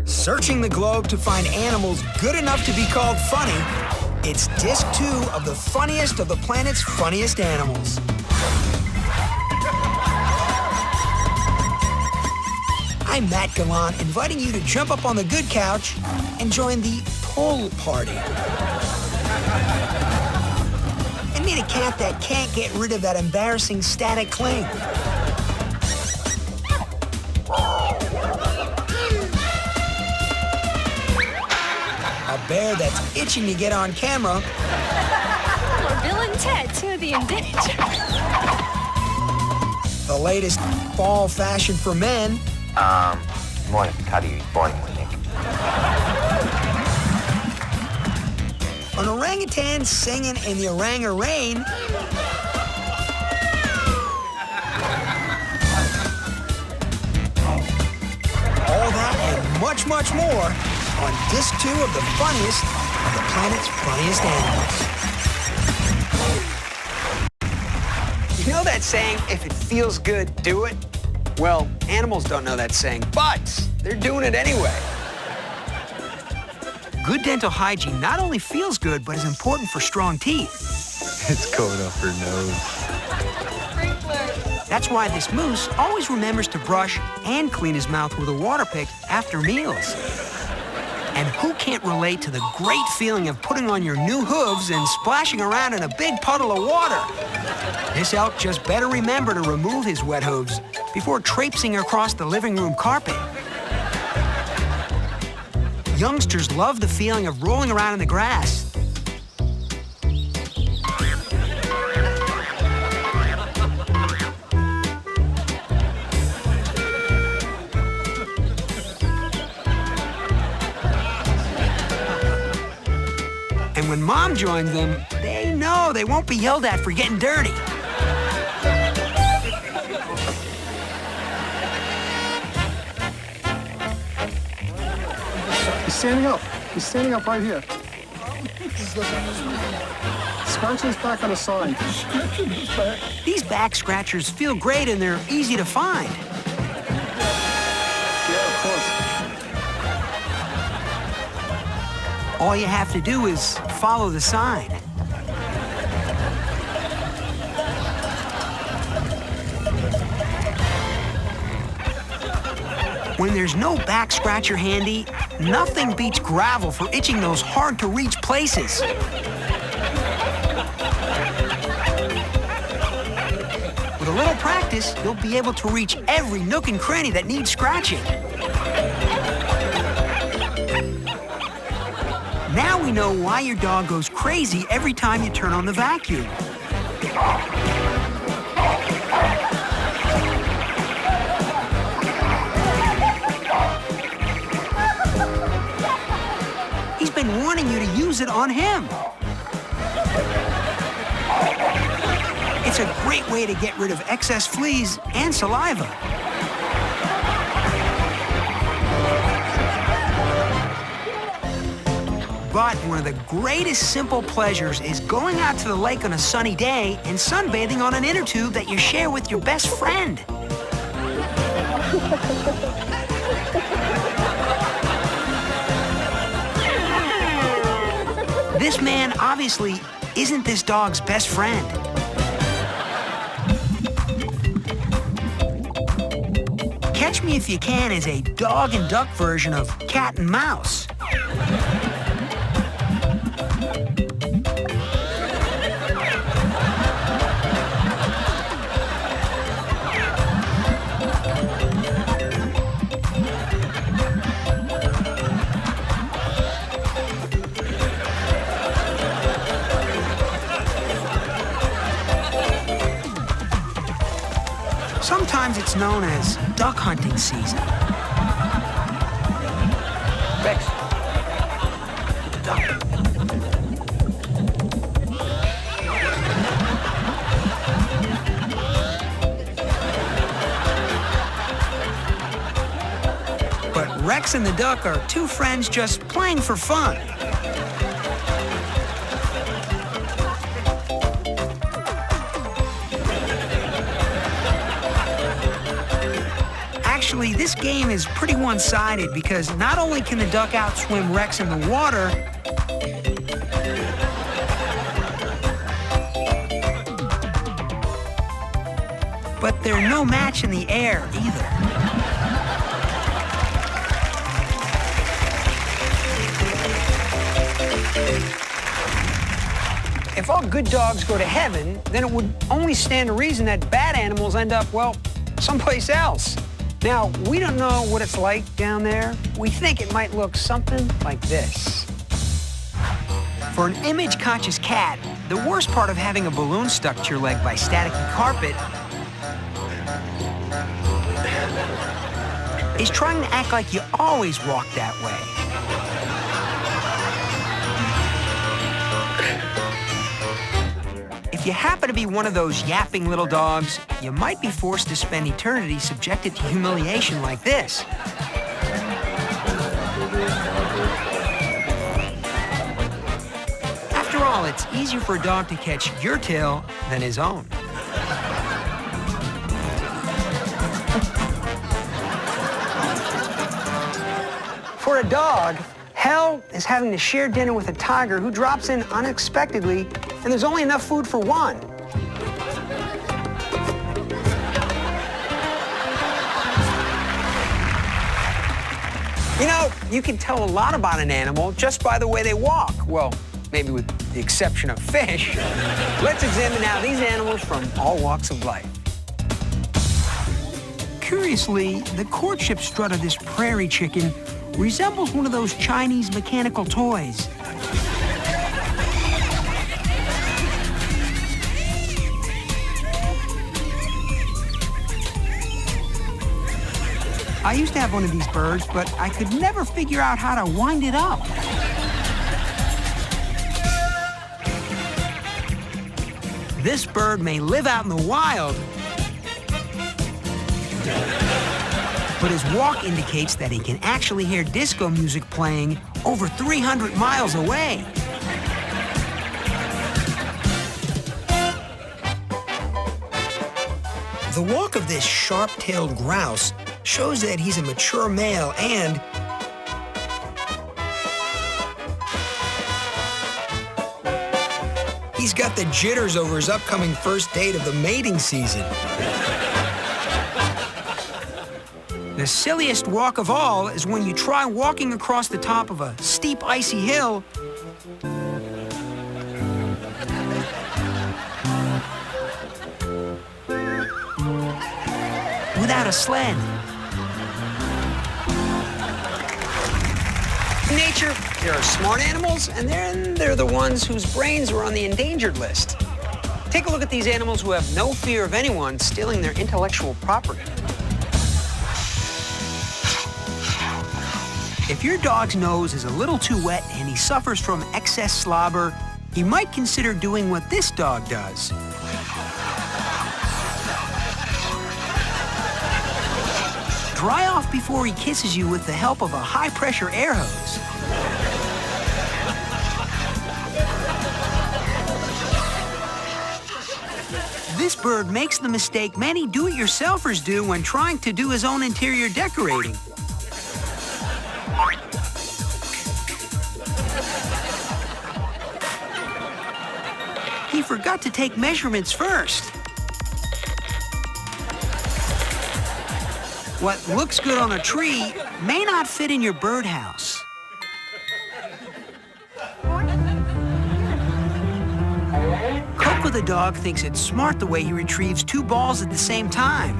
Searching the globe to find animals good enough to be called funny, it's Disc 2 of the funniest of the planet's funniest animals. I'm Matt Gallant, inviting you to jump up on the good couch and join the pull party. And meet a cat that can't get rid of that embarrassing static cling. A bear that's itching to get on camera. Or Bill and Ted, two of the endangered. The latest fall fashion for men. Morning, how do you morning, Nick? An orangutan singing in the orang-a-rain. All that and much, much more on Disc 2 of the funniest of the planet's funniest animals. You know that saying, if it feels good, do it? Well, animals don't know that saying, but they're doing it anyway. Good dental hygiene not only feels good, but is important for strong teeth. It's going up her nose. That's why this moose always remembers to brush and clean his mouth with a water pick after meals. And who can't relate to the great feeling of putting on your new hooves and splashing around in a big puddle of water? This elk just better remember to remove his wet hooves before traipsing across the living room carpet. Youngsters love the feeling of rolling around in the grass. And when Mom joins them, they know they won't be yelled at for getting dirty. He's standing up. He's standing up right here. Scratching his back on a sign. These back scratchers feel great and they're easy to find. Yeah, of course. All you have to do is follow the sign. When there's no back scratcher handy, nothing beats gravel for itching those hard-to-reach places. With a little practice, you'll be able to reach every nook and cranny that needs scratching. Now we know why your dog goes crazy every time you turn on the vacuum. He's been warning you to use it on him. It's a great way to get rid of excess fleas and saliva. But one of the greatest simple pleasures is going out to the lake on a sunny day and sunbathing on an inner tube that you share with your best friend. This man obviously isn't this dog's best friend. Catch Me If You Can is a dog and duck version of cat and mouse. Sometimes it's known as duck hunting season. Rex, the duck. But Rex and the duck are two friends just playing for fun. Actually, this game is pretty one-sided because not only can the duck outswim wrecks in the water, but they're no match in the air either. If all good dogs go to heaven, then it would only stand to reason that bad animals end up, well, someplace else. Now, we don't know what it's like down there. We think it might look something like this. For an image-conscious cat, the worst part of having a balloon stuck to your leg by staticky carpet is trying to act like you always walk that way. If you happen to be one of those yapping little dogs, you might be forced to spend eternity subjected to humiliation like this. After all, it's easier for a dog to catch your tail than his own. For a dog, hell is having to share dinner with a tiger who drops in unexpectedly and there's only enough food for one. You know, you can tell a lot about an animal just by the way they walk. Well, maybe with the exception of fish. Let's examine now these animals from all walks of life. Curiously, the courtship strut of this prairie chicken resembles one of those Chinese mechanical toys. I used to have one of these birds, but I could never figure out how to wind it up. This bird may live out in the wild, but his walk indicates that he can actually hear disco music playing over 300 miles away. The walk of this sharp-tailed grouse shows that he's a mature male and he's got the jitters over his upcoming first date of the mating season. The silliest walk of all is when you try walking across the top of a steep, icy hill without a sled. In nature, there are smart animals, and then there are the ones whose brains are on the endangered list. Take a look at these animals who have no fear of anyone stealing their intellectual property. If your dog's nose is a little too wet and he suffers from excess slobber, he might consider doing what this dog does. Dry off before he kisses you with the help of a high-pressure air hose. This bird makes the mistake many do-it-yourselfers do when trying to do his own interior decorating. He forgot to take measurements first. What looks good on a tree may not fit in your birdhouse. Coco the dog thinks it's smart the way he retrieves two balls at the same time.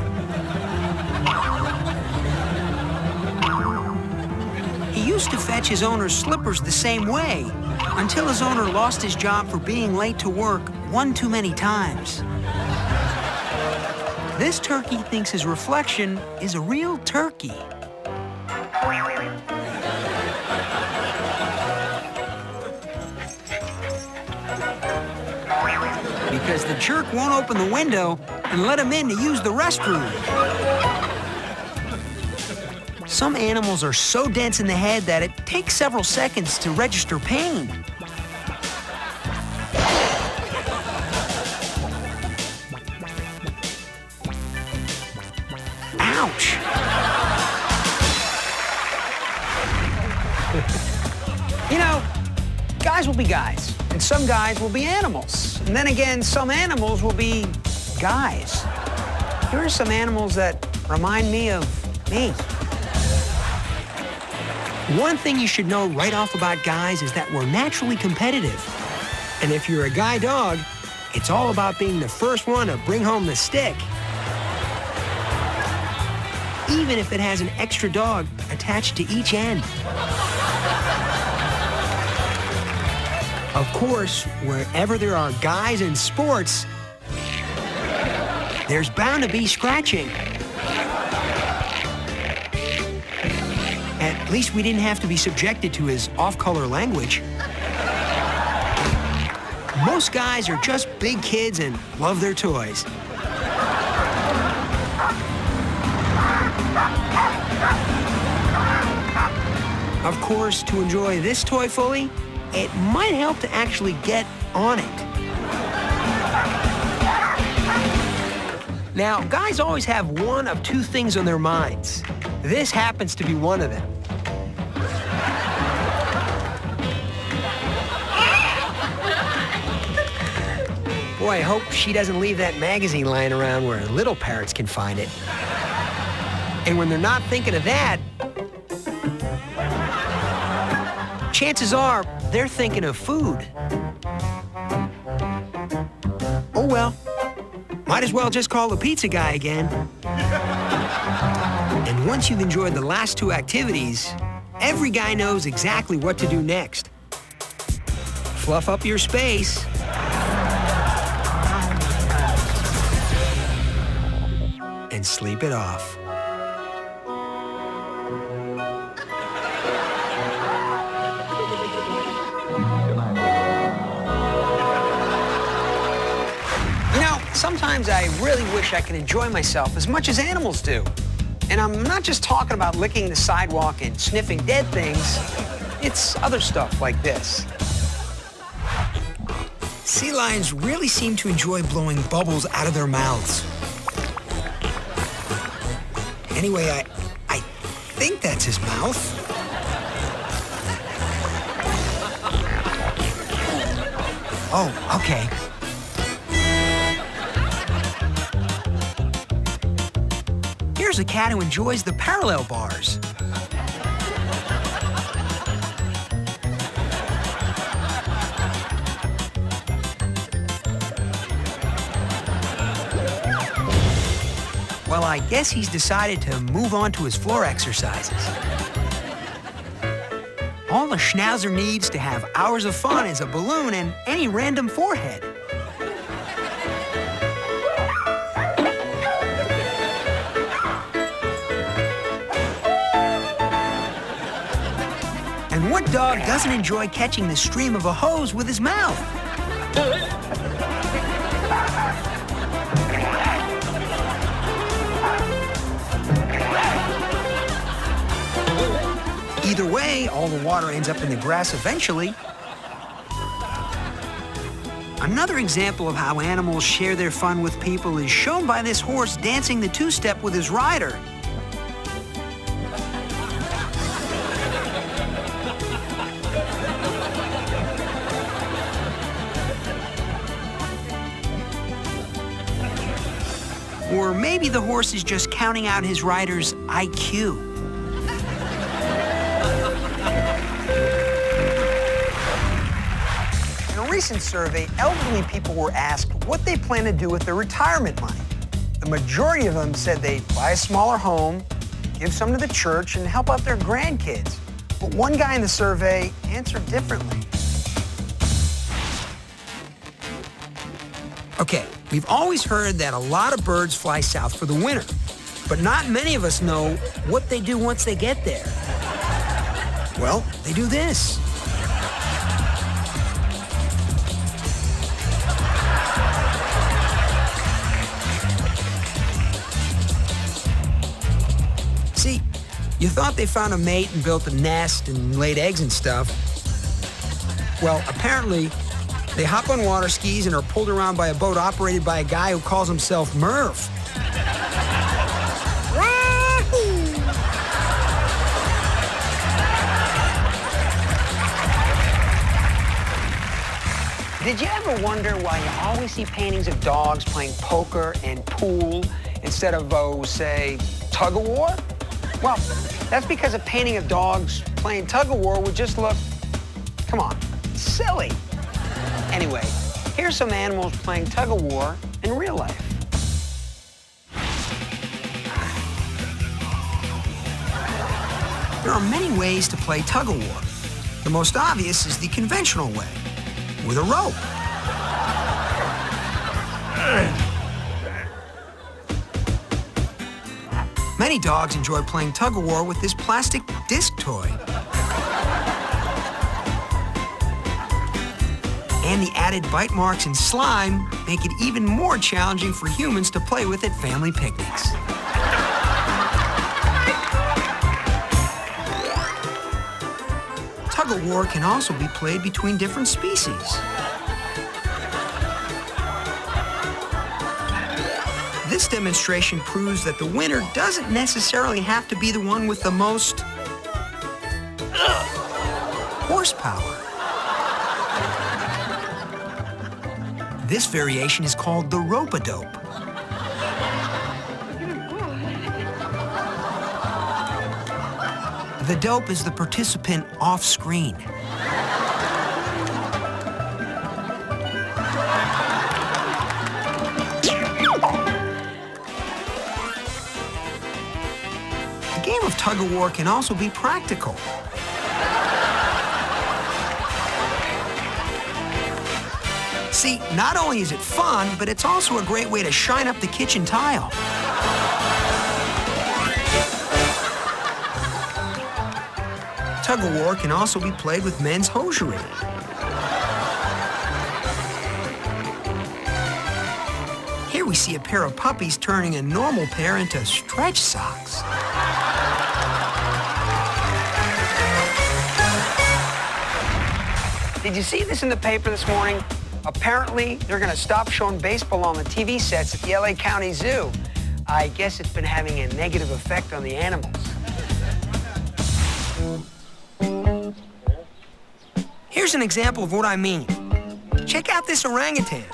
He used to fetch his owner's slippers the same way, until his owner lost his job for being late to work one too many times. This turkey thinks his reflection is a real turkey. Because the jerk won't open the window and let him in to use the restroom. Some animals are so dense in the head that it takes several seconds to register pain. Ouch! You know, guys will be guys, and some guys will be animals. And then again, some animals will be guys. Here are some animals that remind me of me. One thing you should know right off about guys is that we're naturally competitive. And if you're a guy dog, it's all about being the first one to bring home the stick. Even if it has an extra dog attached to each end. Of course, wherever there are guys in sports, there's bound to be scratching. At least we didn't have to be subjected to his off-color language. Most guys are just big kids and love their toys. Of course, to enjoy this toy fully, it might help to actually get on it. Now, guys always have one of two things on their minds. This happens to be one of them. Boy, I hope she doesn't leave that magazine lying around where little parrots can find it. And when they're not thinking of that, chances are they're thinking of food. Oh well, might as well just call the pizza guy again. And once you've enjoyed the last two activities, every guy knows exactly what to do next. Fluff up your space. And sleep it off. Sometimes I really wish I could enjoy myself as much as animals do. And I'm not just talking about licking the sidewalk and sniffing dead things. It's other stuff like this. Sea lions really seem to enjoy blowing bubbles out of their mouths. Anyway, I think that's his mouth. Oh, okay. Here's a cat who enjoys the parallel bars. Well, I guess he's decided to move on to his floor exercises. All the schnauzer needs to have hours of fun is a balloon and any random forehead. And what dog doesn't enjoy catching the stream of a hose with his mouth? Either way, all the water ends up in the grass eventually. Another example of how animals share their fun with people is shown by this horse dancing the two-step with his rider. Or maybe the horse is just counting out his rider's IQ. In a recent survey, elderly people were asked what they plan to do with their retirement money. The majority of them said they'd buy a smaller home, give some to the church, and help out their grandkids. But one guy in the survey answered differently. Okay, we've always heard that a lot of birds fly south for the winter, but not many of us know what they do once they get there. Well, they do this. See, you thought they found a mate and built a nest and laid eggs and stuff. Well, apparently, they hop on water skis and are pulled around by a boat operated by a guy who calls himself Merv. Did you ever wonder why you always see paintings of dogs playing poker and pool instead of, say, tug-of-war? Well, that's because a painting of dogs playing tug-of-war would just look, come on, silly. Anyway, here's some animals playing tug-of-war in real life. There are many ways to play tug-of-war. The most obvious is the conventional way, with a rope. Many dogs enjoy playing tug-of-war with this plastic disc toy. And the added bite marks and slime make it even more challenging for humans to play with at family picnics. Tug-of-war can also be played between different species. This demonstration proves that the winner doesn't necessarily have to be the one with the most horsepower. This variation is called the rope-a-dope. The dope is the participant off-screen. The game of tug-of-war can also be practical. See, not only is it fun, but it's also a great way to shine up the kitchen tile. Tug-of-war can also be played with men's hosiery. Here we see a pair of puppies turning a normal pair into stretch socks. Did you see this in the paper this morning? Apparently, they're going to stop showing baseball on the TV sets at the LA County Zoo. I guess it's been having a negative effect on the animals. Here's an example of what I mean. Check out this orangutan.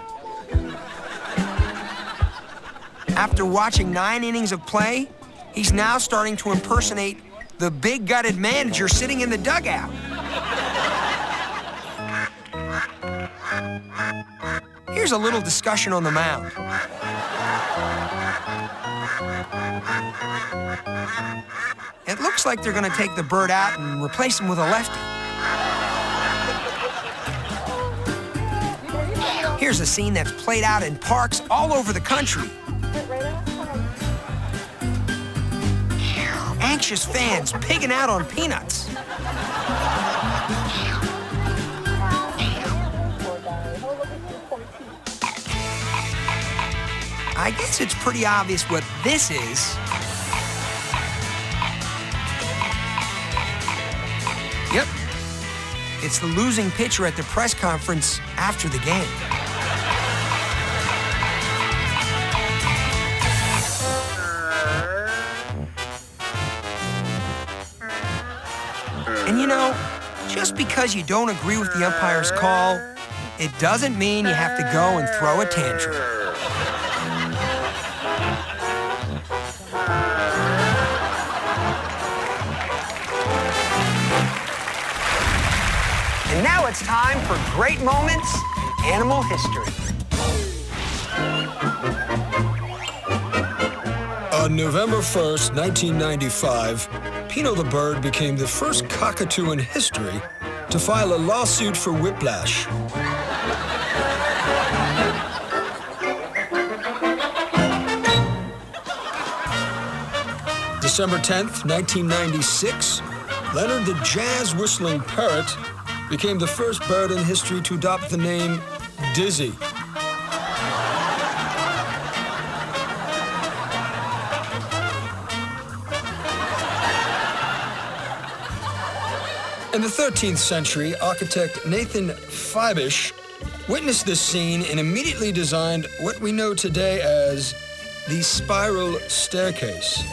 After watching 9 innings of play, he's now starting to impersonate the big-gutted manager sitting in the dugout. Here's a little discussion on the mound. It looks like they're going to take the bird out and replace him with a lefty. Here's a scene that's played out in parks all over the country. Anxious fans pigging out on peanuts. I guess it's pretty obvious what this is. Yep. It's the losing pitcher at the press conference after the game. And you know, just because you don't agree with the umpire's call, it doesn't mean you have to go and throw a tantrum. And now it's time for Great Moments, Animal History. On November 1st, 1995, Pino the bird became the first cockatoo in history to file a lawsuit for whiplash. December 10th, 1996, Leonard the jazz whistling parrot became the first bird in history to adopt the name Dizzy. In the 13th century, architect Nathan Fibish witnessed this scene and immediately designed what we know today as the spiral staircase.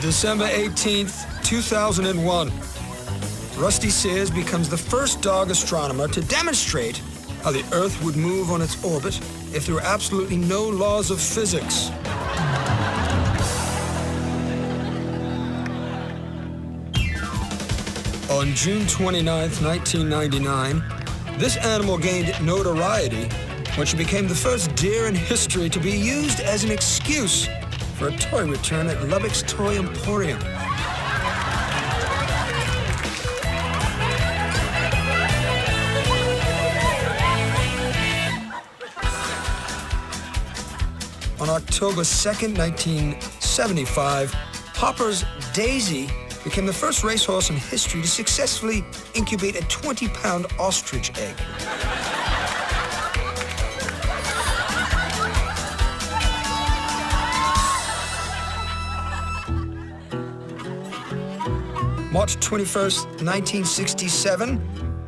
December 18th, 2001. Rusty Sears becomes the first dog astronomer to demonstrate how the Earth would move on its orbit if there were absolutely no laws of physics. On June 29th, 1999, this animal gained notoriety when she became the first deer in history to be used as an excuse for a toy return at Lubbock's Toy Emporium. On October 2nd, 1975, Hopper's Daisy became the first racehorse in history to successfully incubate a 20-pound ostrich egg. March 21st, 1967,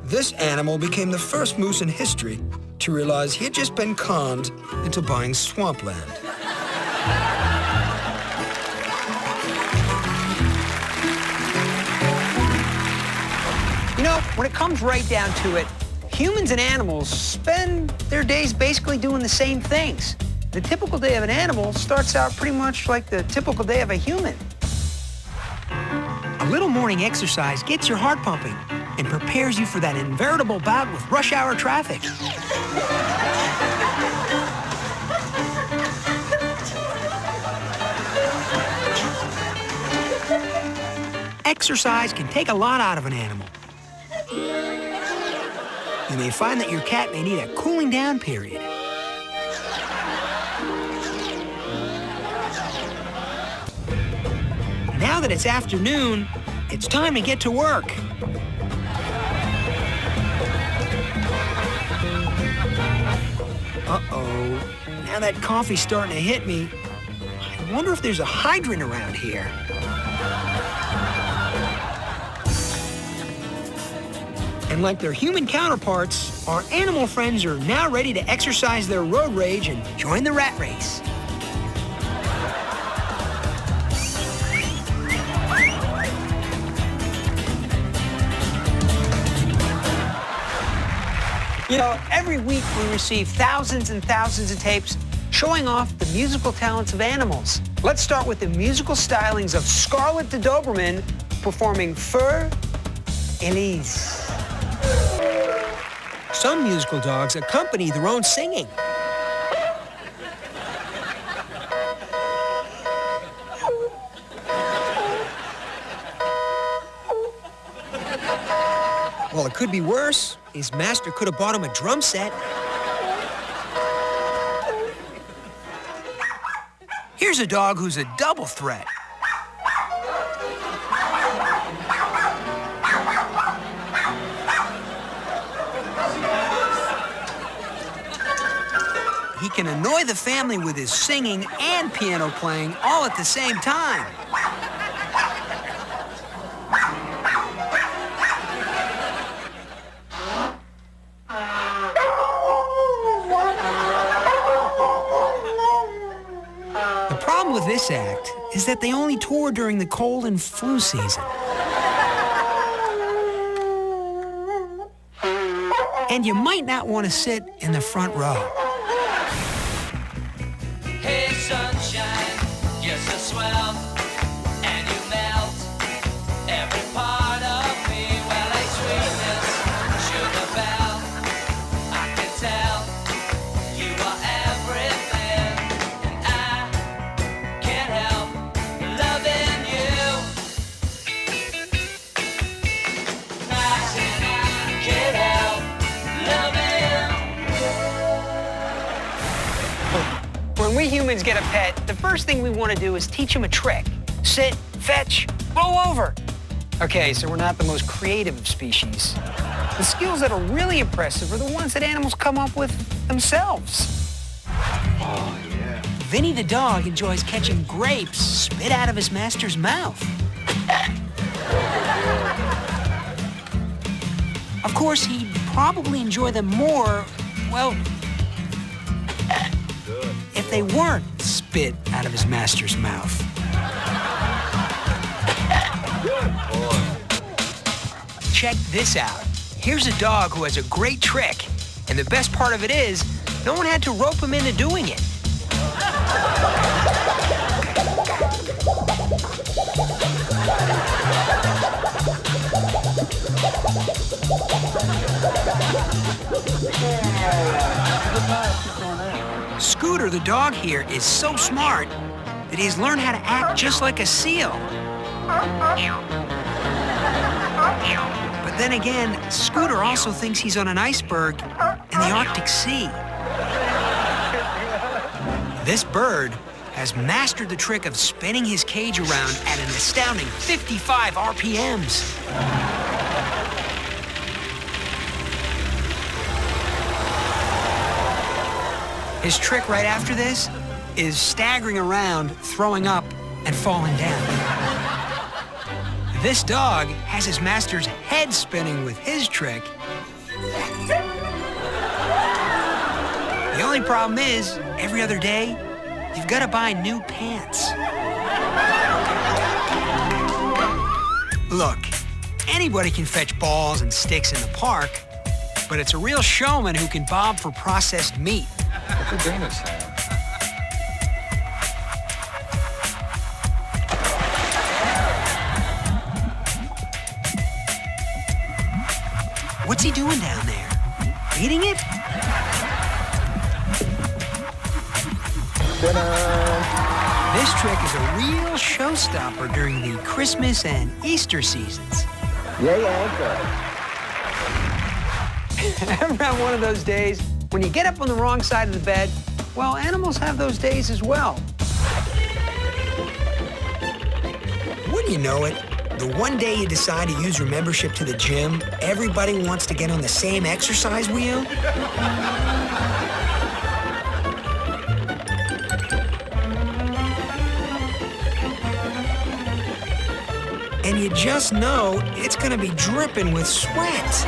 this animal became the first moose in history to realize he had just been conned into buying swampland. You know, when it comes right down to it, humans and animals spend their days basically doing the same things. The typical day of an animal starts out pretty much like the typical day of a human. A little morning exercise gets your heart pumping and prepares you for that inevitable bout with rush hour traffic. Exercise can take a lot out of an animal. You may find that your cat may need a cooling down period. Now that it's afternoon, it's time to get to work. Uh-oh. Now that coffee's starting to hit me. I wonder if there's a hydrant around here. And like their human counterparts, our animal friends are now ready to exercise their road rage and join the rat race. You know, every week we receive thousands and thousands of tapes showing off the musical talents of animals. Let's start with the musical stylings of Scarlett the Doberman performing Fur Elise. Some musical dogs accompany their own singing. Well, it could be worse. His master could have bought him a drum set. Here's a dog who's a double threat. He can annoy the family with his singing and piano playing all at the same time. The problem with this act is that they only tour during the cold and flu season. And you might not want to sit in the front row. Hey sunshine, you're so swell, and you melt every part of me. Well, like sweetness, sugar bell, I can tell you are everything, and I can't help loving you. I can't help loving. When we humans get a pet, the first thing we want to do is teach him a trick. Sit, fetch, roll over. Okay, so we're not the most creative of species. The skills that are really impressive are the ones that animals come up with themselves. Oh, yeah. Vinny the dog enjoys catching grapes spit out of his master's mouth. Of course, he'd probably enjoy them more, well, if they weren't spit out of his master's mouth. Check this out. Here's a dog who has a great trick, and the best part of it is, no one had to rope him into doing it. Scooter, the dog here, is so smart that he's learned how to act just like a seal. But then again, Scooter also thinks he's on an iceberg in the Arctic Sea. This bird has mastered the trick of spinning his cage around at an astounding 55 RPMs. His trick right after this is staggering around, throwing up, and falling down. This dog has his master's head spinning with his trick. The only problem is, every other day, you've got to buy new pants. Look, anybody can fetch balls and sticks in the park, but it's a real showman who can bob for processed meat. What did Dana say? What's he doing down there? Eating it? This trick is a real showstopper during the Christmas and Easter seasons. Yay, anchor. Ever have one of those days when you get up on the wrong side of the bed? Well, animals have those days as well. Wouldn't you know it? The one day you decide to use your membership to the gym, everybody wants to get on the same exercise wheel. And you just know it's gonna be dripping with sweat.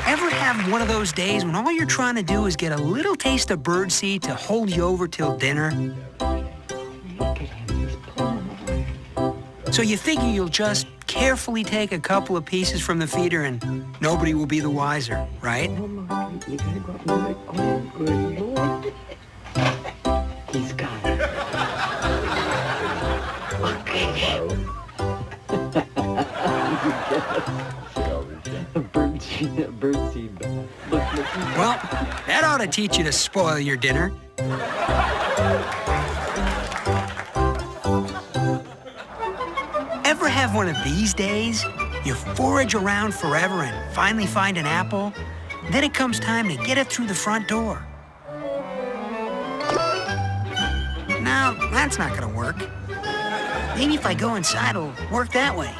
Ever have one of those days when all you're trying to do is get a little taste of birdseed to hold you over till dinner? So you figure you'll just carefully take a couple of pieces from the feeder and nobody will be the wiser, right? He's got it. Birdseed. Well, that ought to teach you to spoil your dinner. Ever have one of these days? You forage around forever and finally find an apple. Then it comes time to get it through the front door. No, that's not gonna work. Maybe if I go inside, it'll work that way.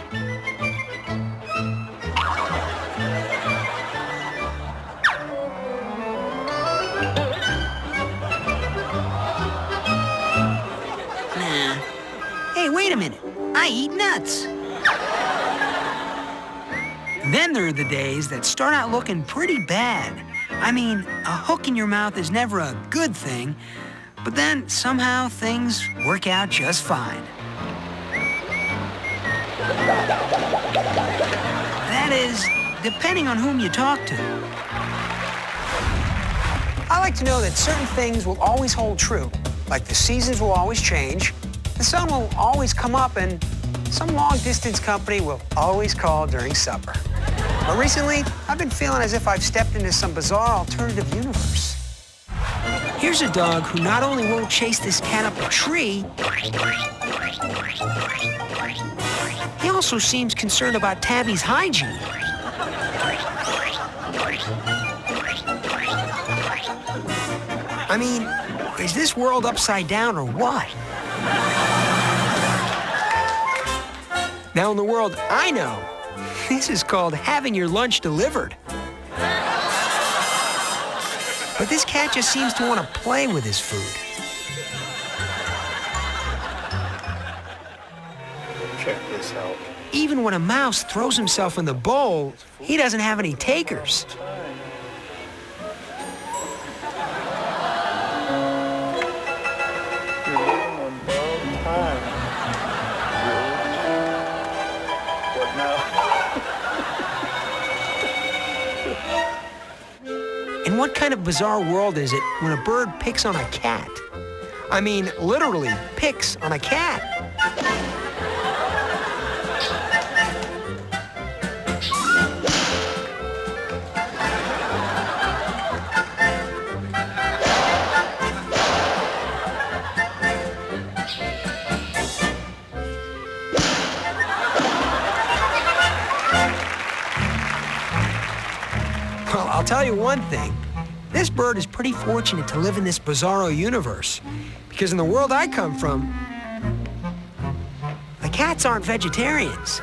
Nah. Hey, wait a minute. I eat nuts. Then there are the days that start out looking pretty bad. I mean, a hook in your mouth is never a good thing, but then somehow things work out just fine. That is, depending on whom you talk to. I like to know that certain things will always hold true, like the seasons will always change, the sun will always come up, and some long-distance company will always call during supper. But recently, I've been feeling as if I've stepped into some bizarre alternative universe. Here's a dog who not only won't chase this cat up a tree, he also seems concerned about Tabby's hygiene. I mean, is this world upside down or what? Now, in the world I know, this is called having your lunch delivered. But this cat just seems to want to play with his food. Check this out. Even when a mouse throws himself in the bowl, he doesn't have any takers. You're living on borrowed time. kind of bizarre world is it when a bird picks on a cat? I mean, literally picks on a cat. Well, I'll tell you one thing. This bird is pretty fortunate to live in this bizarro universe. Because in the world I come from, the cats aren't vegetarians.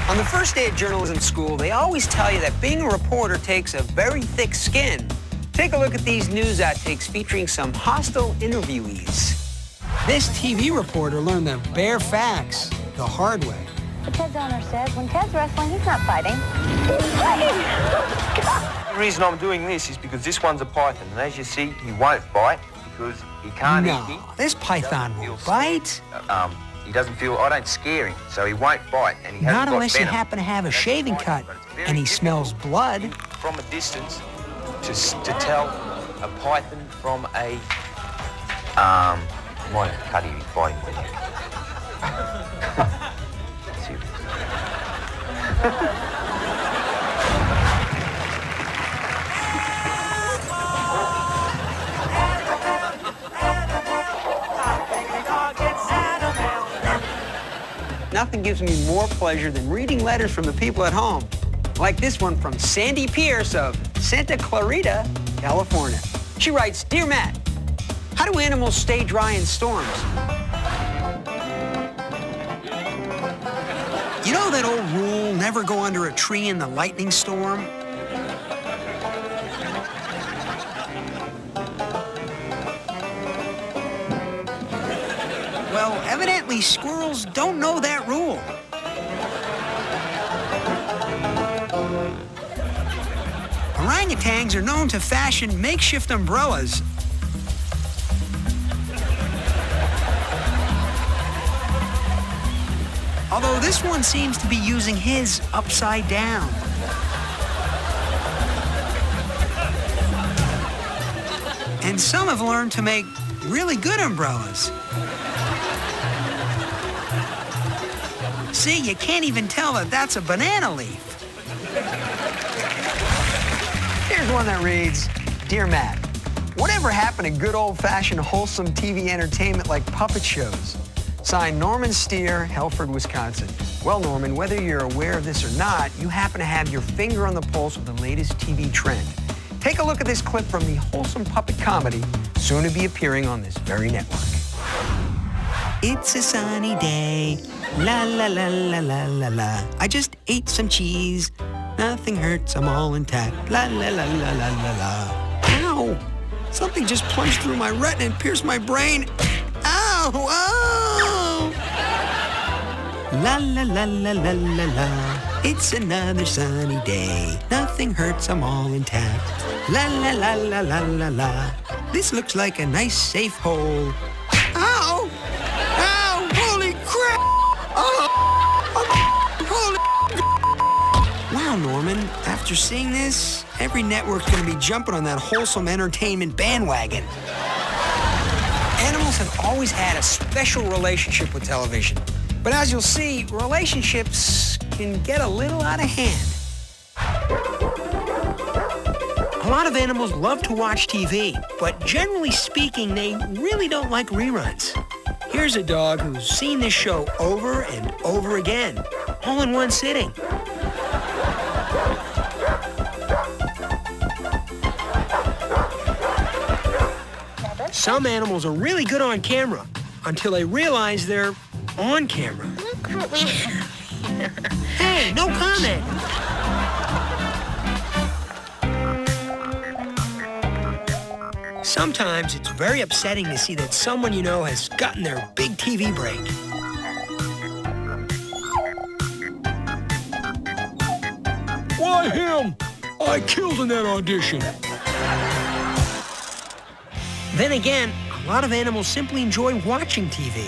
On the first day of journalism school, they always tell you that being a reporter takes a very thick skin. Take a look at these news outtakes featuring some hostile interviewees. This TV reporter learned the bare facts the hard way. The Ted's owner says when Ted's wrestling, he's not fighting. The reason I'm doing this is because this one's a python, and as you see, he won't bite because he can't eat me. No, this python won't bite. He doesn't feel, I don't scare him, so he won't bite, and he hasn't Not got unless you venom. happen to have a shaving cut But it's very and he smells difficult blood. from a distance to tell a python from a might have cut him, he's biting my neck. Seriously. Nothing gives me more pleasure than reading letters from the people at home. Like this one from Sandy Pierce of Santa Clarita, California. She writes, "Dear Matt, how do animals stay dry in storms?" You know that old rule, never go under a tree in the lightning storm? Well, evidently squirrels don't know that rule. Orangutans are known to fashion makeshift umbrellas. Although this one seems to be using his upside down. And some have learned to make really good umbrellas. See, you can't even tell that that's a banana leaf. Here's one that reads, "Dear Matt, whatever happened to good old-fashioned wholesome TV entertainment like puppet shows?" Signed, Norman Steer, Helford, Wisconsin. Well, Norman, whether you're aware of this or not, you happen to have your finger on the pulse of the latest TV trend. Take a look at this clip from the wholesome puppet comedy, soon to be appearing on this very network. It's a sunny day, la la la la la la la. I just ate some cheese, nothing hurts, I'm all intact, la la la la la la la. Ow! Something just plunged through my retina and pierced my brain. Ow! Ow! La la la la la la la. It's another sunny day. Nothing hurts, I'm all intact. La la la la la la la. This looks like a nice safe hole. Ow! Ow! Holy crap! Oh! Holy! Wow, Norman, after seeing this, every network's gonna be jumping on that wholesome entertainment bandwagon. Animals have always had a special relationship with television. But as you'll see, relationships can get a little out of hand. A lot of animals love to watch TV, but generally speaking, they really don't like reruns. Here's a dog who's seen this show over and over again, all in one sitting. Some animals are really good on camera until they realize they're on camera. Hey, no comment. Sometimes it's very upsetting to see that someone you know has gotten their big TV break. Why him? I killed in that audition. Then again, a lot of animals simply enjoy watching TV.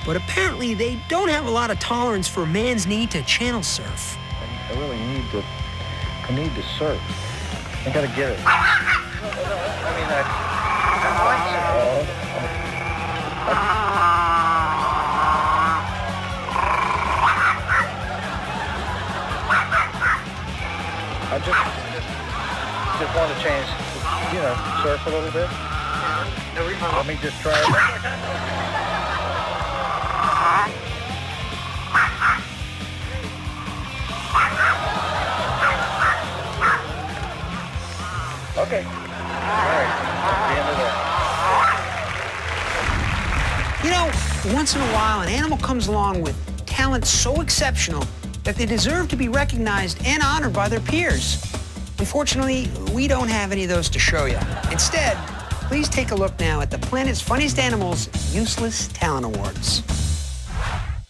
but apparently they don't have a lot of tolerance for a man's need to channel surf. I really need to surf. I gotta get it. I just want to change, surf a little bit. Let me just try it. Okay. All right. That's the end of that. You know, once in a while, an animal comes along with talent so exceptional that they deserve to be recognized and honored by their peers. Unfortunately, we don't have any of those to show you. Instead, please take a look now at the Planet's Funniest Animals Useless Talent Awards.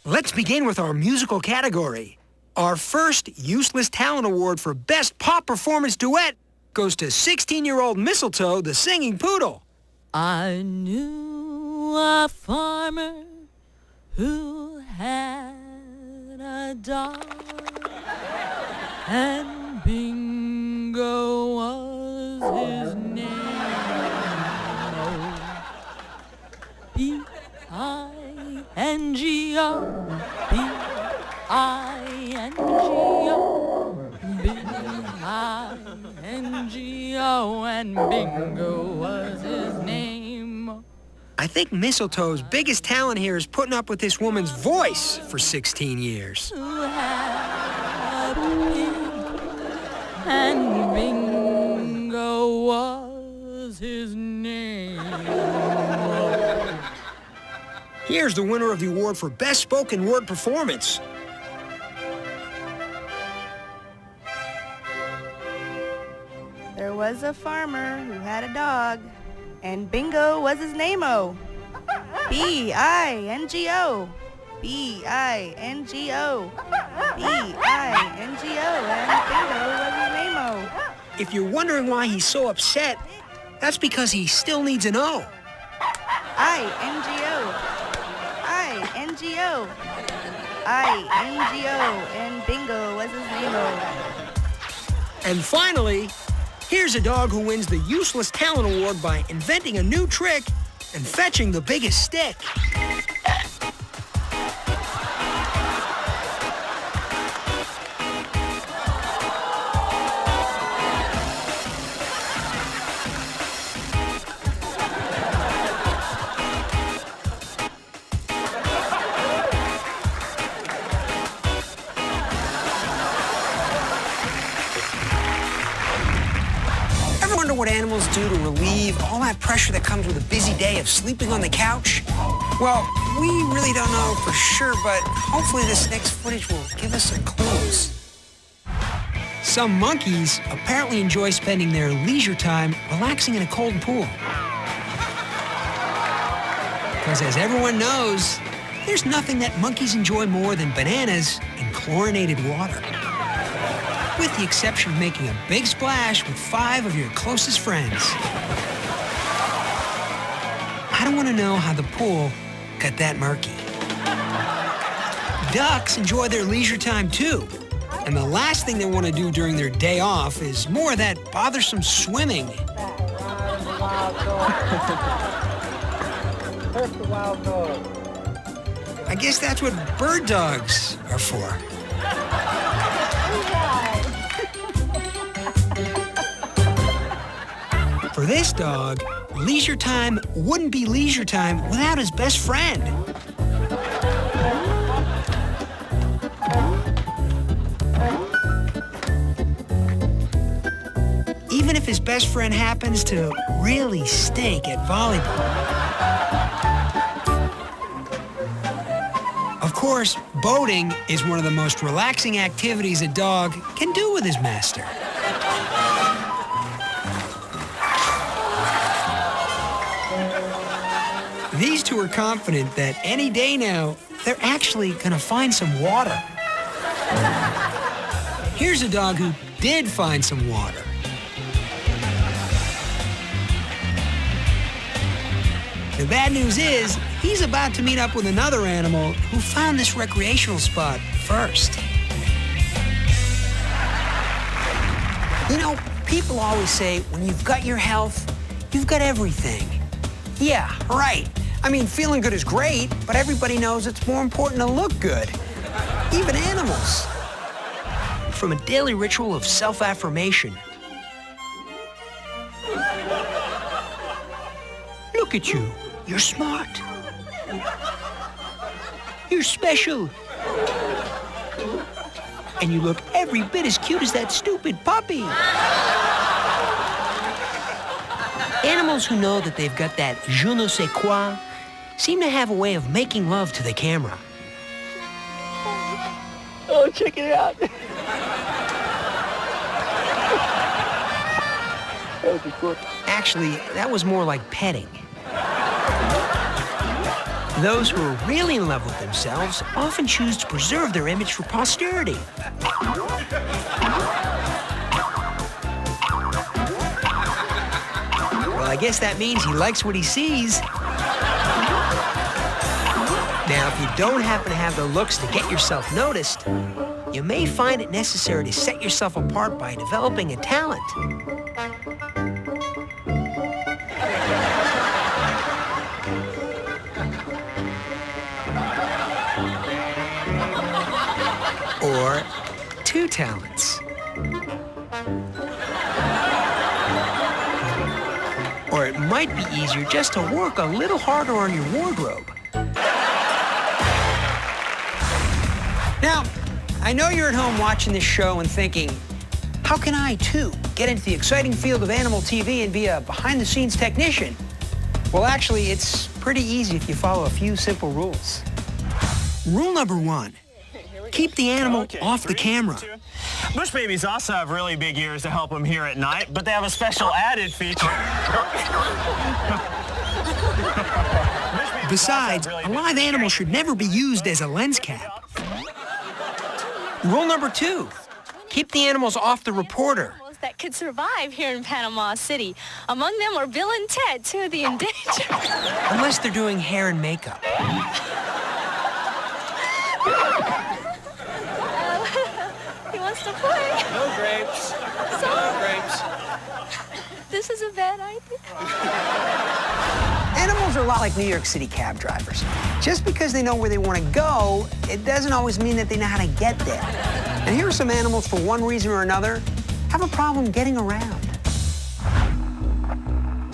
Let's begin with our musical category. Our first Useless Talent Award for Best Pop Performance Duet goes to 16-year-old Mistletoe, the singing poodle. I knew a farmer who had a dog, and Bingo was his name. B-I-N-G-O, B-I-N-G-O, B-I-N-G-O, and Bingo was his name. I think Mistletoe's biggest talent here is putting up with this woman's voice for 16 years. Who had a pig, and Bingo was his name. Here's the winner of the award for Best Spoken Word Performance. There was a farmer who had a dog, and Bingo was his name-o. B-I-N-G-O. B-I-N-G-O. B-I-N-G-O, and Bingo was his name-o. If you're wondering why he's so upset, that's because he still needs an O. I-N-G-O. I-N-G-O. I-N-G-O, and Bingo was his name-o. And finally, here's a dog who wins the Useless Talent Award by inventing a new trick and fetching the biggest stick. Wonder what animals do to relieve all that pressure that comes with a busy day of sleeping on the couch? Well, we really don't know for sure, but hopefully this next footage will give us some clues. Some monkeys apparently enjoy spending their leisure time relaxing in a cold pool. Because as everyone knows, there's nothing that monkeys enjoy more than bananas and chlorinated water. With the exception of making a big splash with 5 of your closest friends. I don't want to know how the pool got that murky. Ducks enjoy their leisure time too. And the last thing they want to do during their day off is more of that bothersome swimming. I guess that's what bird dogs are for. For this dog, leisure time wouldn't be leisure time without his best friend. Even if his best friend happens to really stink at volleyball. Of course, boating is one of the most relaxing activities a dog can do with his master. These two are confident that any day now, they're actually gonna find some water. Here's a dog who did find some water. The bad news is, he's he's about to meet up with another animal who found this recreational spot first. You know, people always say when you've got your health, you've got everything. Yeah, right. I mean, feeling good is great, but everybody knows it's more important to look good. Even animals. From a daily ritual of self-affirmation. Look at you. You're smart. You're special. And you look every bit as cute as that stupid puppy. Animals who know that they've got that je ne sais quoi seem to have a way of making love to the camera. Oh, check it out. Actually, that was more like petting. Those who are really in love with themselves often choose to preserve their image for posterity. Well, I guess that means he likes what he sees. Now, if you don't happen to have the looks to get yourself noticed, you may find it necessary to set yourself apart by developing a talent. Or two talents. Or it might be easier just to work a little harder on your wardrobe. Now, I know you're at home watching this show and thinking, how can I, too, get into the exciting field of animal TV and be a behind-the-scenes technician? Well, actually, it's pretty easy if you follow a few simple rules. Rule number 1. Keep the animal off the camera. Bush babies also have really big ears to help them hear at night, but they have a special added feature. Besides, a live animal should never be used as a lens cap. Rule number 2. Keep the animals off the reporter. That could survive here in Panama City. Among them are Bill and Ted, two of the endangered. Unless they're doing hair and makeup. He wants to play. No grapes. No grapes. This is a bad idea. Animals are a lot like New York City cab drivers. Just because they know where they want to go, it doesn't always mean that they know how to get there. And here are some animals, for one reason or another, have a problem getting around.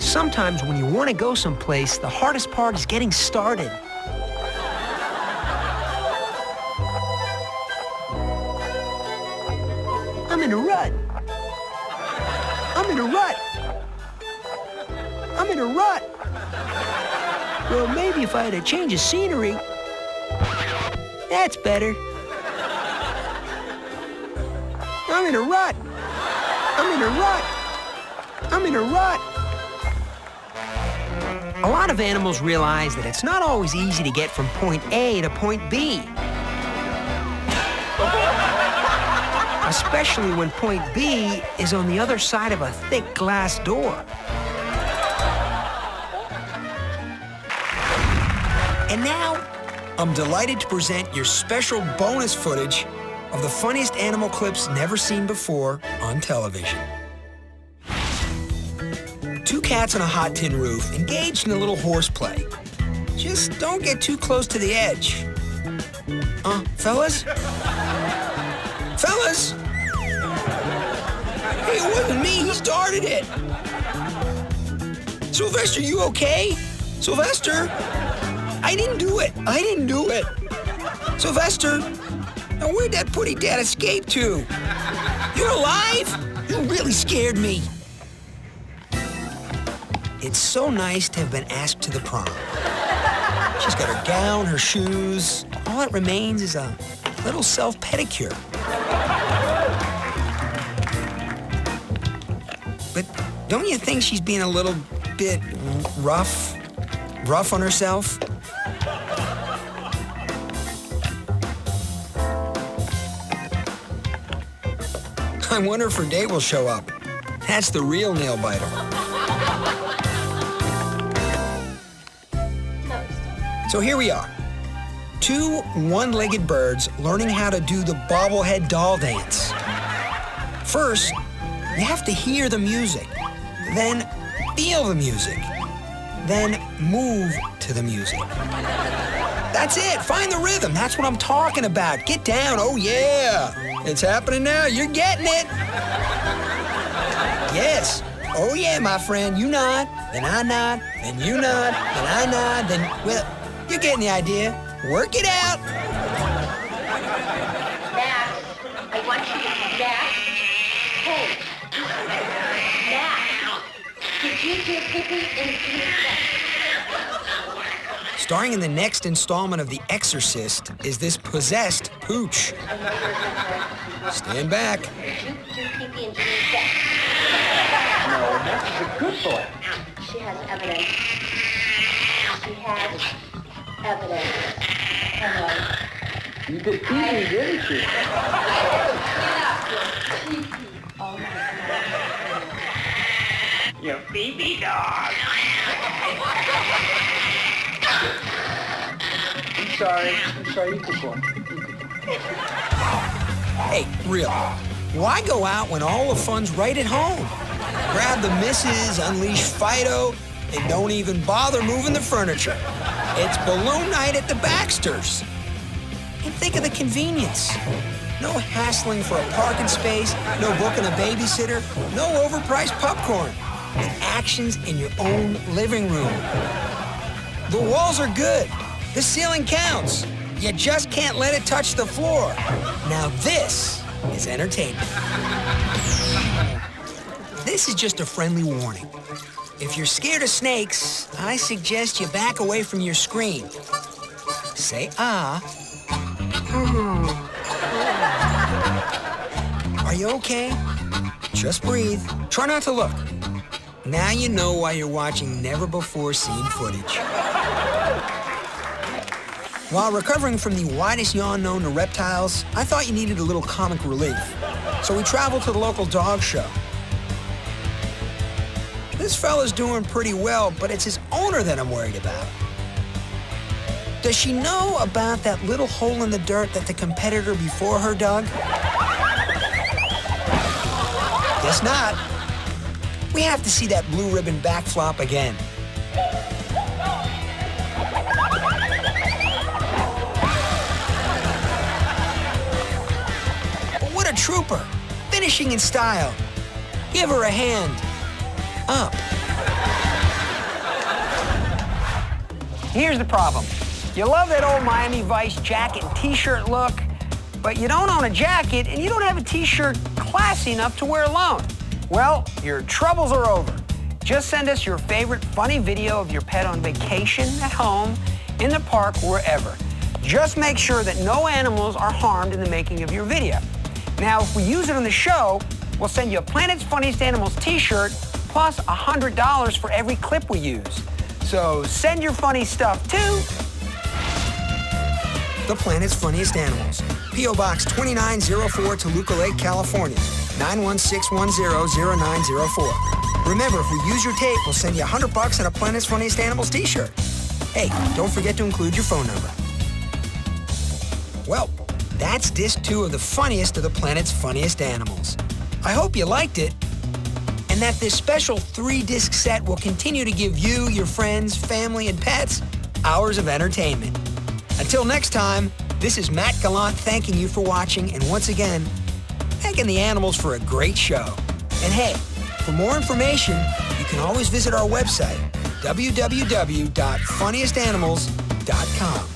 Sometimes when you want to go someplace, the hardest part is getting started. I'm in a rut. I'm in a rut. I'm in a rut. Well, maybe if I had a change of scenery. That's better. I'm in a rut. I'm in a rut. I'm in a rut. A lot of animals realize that it's not always easy to get from point A to point B. Especially when point B is on the other side of a thick glass door. And now, I'm delighted to present your special bonus footage of the funniest animal clips never seen before on television. Two cats on a hot tin roof engaged in a little horseplay. Just don't get too close to the edge. Fellas? Fellas! Hey, it wasn't me, he started it! Sylvester, you okay? Sylvester? I didn't do it! I didn't do it! Sylvester! Now where'd that putty dad escape to? You're alive? You really scared me. It's so nice to have been asked to the prom. She's got her gown, her shoes. All that remains is a little self-pedicure. But don't you think she's being a little bit rough on herself? I wonder if her date will show up. That's the real nail biter. So here we are. Two one-legged birds learning how to do the bobblehead doll dance. First, you have to hear the music, then feel the music, then move to the music. That's it. Find the rhythm. That's what I'm talking about. Get down. Oh, yeah. It's happening now. You're getting it. Yes. Oh, yeah, my friend. You nod, then I nod, then you nod, then I nod, then, well, you're getting the idea. Work it out. Max, I want you to come back. Hey. Max, did you do pee-pee in the pizza? Starring in the next installment of The Exorcist is this possessed pooch. Stand back. Did you do pee-pee in the pizza? No, Max is a good boy. She has evidence. She has evidence. Come on. You did pee-pee, didn't you? Oh my God. You baby dog. I'm sorry. You could go. Hey, real. Why go out when all the fun's right at home? Grab the missus, unleash Fido, and don't even bother moving the furniture. It's balloon night at the Baxters. And think of the convenience. No hassling for a parking space, no booking a babysitter, no overpriced popcorn. And actions in your own living room. The walls are good. The ceiling counts. You just can't let it touch the floor. Now this is entertainment. This is just a friendly warning. If you're scared of snakes, I suggest you back away from your screen. Say ah. Are you okay? Just breathe. Try not to look. Now you know why you're watching never-before-seen footage. While recovering from the widest yawn known to reptiles, I thought you needed a little comic relief. So we traveled to the local dog show. This fella's doing pretty well, but it's his owner that I'm worried about. Does she know about that little hole in the dirt that the competitor before her dug? Guess not. We have to see that blue ribbon backflop again. What a trooper. Finishing in style. Give her a hand. Up. Here's the problem. You love that old Miami Vice jacket and t-shirt look, but you don't own a jacket and you don't have a t-shirt classy enough to wear alone. Well, your troubles are over. Just send us your favorite funny video of your pet on vacation, at home, in the park, wherever. Just make sure that no animals are harmed in the making of your video. Now, if we use it on the show, we'll send you a Planet's Funniest Animals t-shirt plus $100 for every clip we use. So send your funny stuff to The Planet's Funniest Animals, P.O. Box 2904, Toluca Lake, California, 916100904. Remember, if we use your tape, we'll send you $100 and a Planet's Funniest Animals t-shirt. Hey, don't forget to include your phone number. Well, that's disc 2 of the funniest of the planet's funniest animals. I hope you liked it, and that this special 3-disc set will continue to give you, your friends, family, and pets hours of entertainment. Until next time, this is Matt Gallant thanking you for watching, and once again, thanking the animals for a great show. And hey, for more information, you can always visit our website, www.funniestedanimals.com.